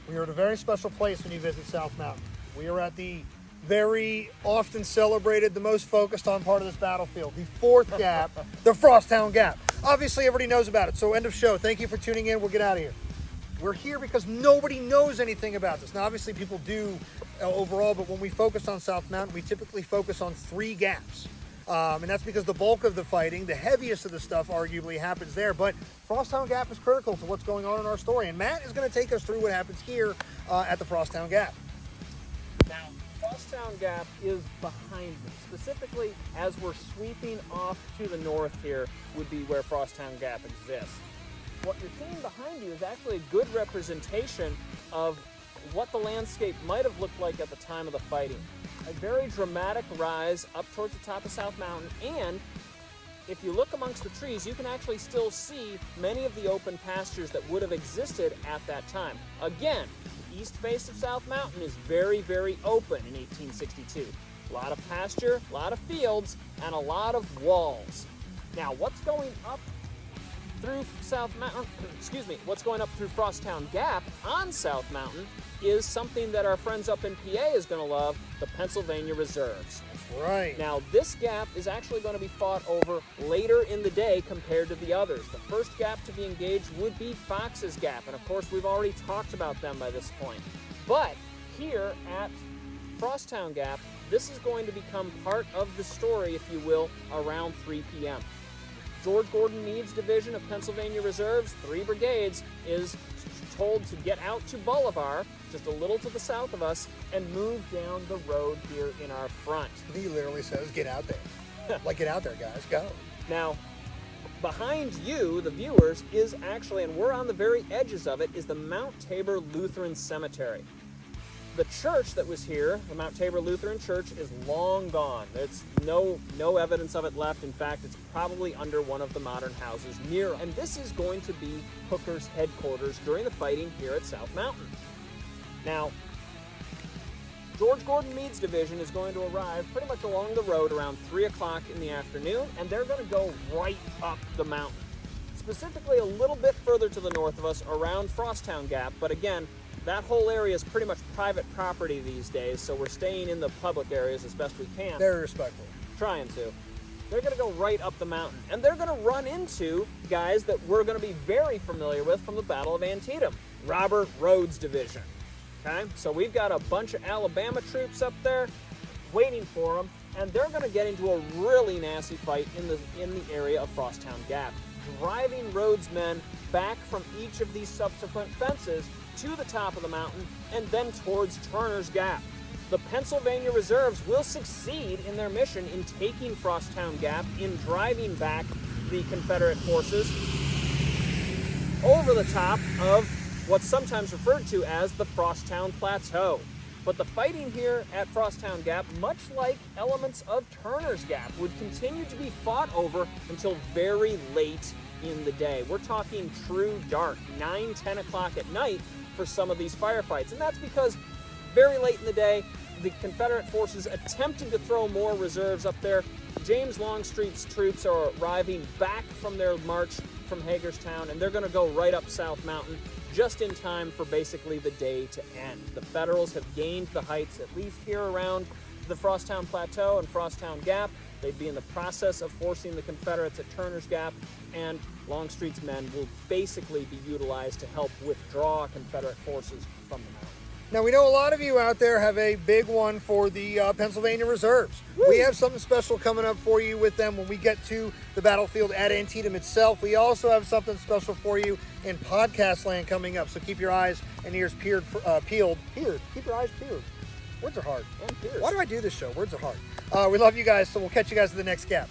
We are at a very special place when you visit South Mountain. We are at the very often celebrated, the most focused on part of this battlefield, the fourth gap, the Frosttown Gap. Obviously, everybody knows about it, so end of show. Thank you for tuning in. We'll get out of here. We're here because nobody knows anything about this. Now, obviously, people do overall, but when we focus on South Mountain, we typically focus on 3 gaps. And that's because the bulk of the fighting, the heaviest of the stuff, arguably happens there. But Frosttown Gap is critical to what's going on in our story. And Matt is going to take us through what happens here at the Frosttown Gap. Now, Frosttown Gap is behind me. Specifically, as we're sweeping off to the north here, would be where Frosttown Gap exists. What you're seeing behind you is actually a good representation of what the landscape might have looked like at the time of the fighting. A very dramatic rise up towards the top of South Mountain, and if you look amongst the trees, you can actually still see many of the open pastures that would have existed at that time. Again, the east face of South Mountain is very, very open in 1862. A lot of pasture, a lot of fields, and a lot of walls. Now, what's going up through South Mountain, what's going up through Frosttown Gap on South Mountain is something that our friends up in PA is going to love, the Pennsylvania Reserves. That's right. Now, this gap is actually going to be fought over later in the day compared to the others. The first gap to be engaged would be Fox's Gap, and of course, we've already talked about them by this point. But here at Frosttown Gap, this is going to become part of the story, if you will, around 3 p.m. George Gordon Meade's division of Pennsylvania Reserves, 3 brigades, is told to get out to Bolivar, just a little to the south of us, and move down the road here in our front. He literally says, get out there. Like, get out there, guys, go. Now, behind you, the viewers, is actually, and we're on the very edges of it, is the Mount Tabor Lutheran Cemetery. The church that was here, the Mount Tabor Lutheran Church, is long gone. There's no evidence of it left. In fact, it's probably under one of the modern houses near. And this is going to be Hooker's headquarters during the fighting here at South Mountain. Now, George Gordon Meade's division is going to arrive pretty much along the road around 3 o'clock in the afternoon, and they're going to go right up the mountain. Specifically a little bit further to the north of us around Frosttown Gap, but again, that whole area is pretty much private property these days, so we're staying in the public areas as best we can. Very respectful. Trying to. They're going to go right up the mountain, and they're going to run into guys that we're going to be very familiar with from the Battle of Antietam, Robert Rhodes' division. Okay, so we've got a bunch of Alabama troops up there waiting for them, and they're going to get into a really nasty fight in the area of Frosttown Gap, driving Rhodes' men back from each of these subsequent fences to the top of the mountain and then towards Turner's Gap. The Pennsylvania Reserves will succeed in their mission in taking Frosttown Gap, in driving back the Confederate forces over the top of what's sometimes referred to as the Frosttown Plateau. But the fighting here at Frosttown Gap, much like elements of Turner's Gap, would continue to be fought over until very late in the day. We're talking true dark, 9, 10 o'clock at night for some of these firefights. And that's because very late in the day, the Confederate forces attempting to throw more reserves up there. James Longstreet's troops are arriving back from their march from Hagerstown, and they're going to go right up South Mountain just in time for basically the day to end. The Federals have gained the heights, at least here around the Frosttown Plateau and Frosttown Gap. They'd be in the process of forcing the Confederates at Turner's Gap, and Longstreet's men will basically be utilized to help withdraw Confederate forces from the mountain. Now, we know a lot of you out there have a big one for the Pennsylvania Reserves. Woo! We have something special coming up for you with them when we get to the battlefield at Antietam itself. We also have something special for you in podcast land coming up, so keep your eyes and ears peeled. Keep your eyes peeled. Words are hard. And peers. Why do I do this show? Words are hard. We love you guys, so we'll catch you guys at the next gap.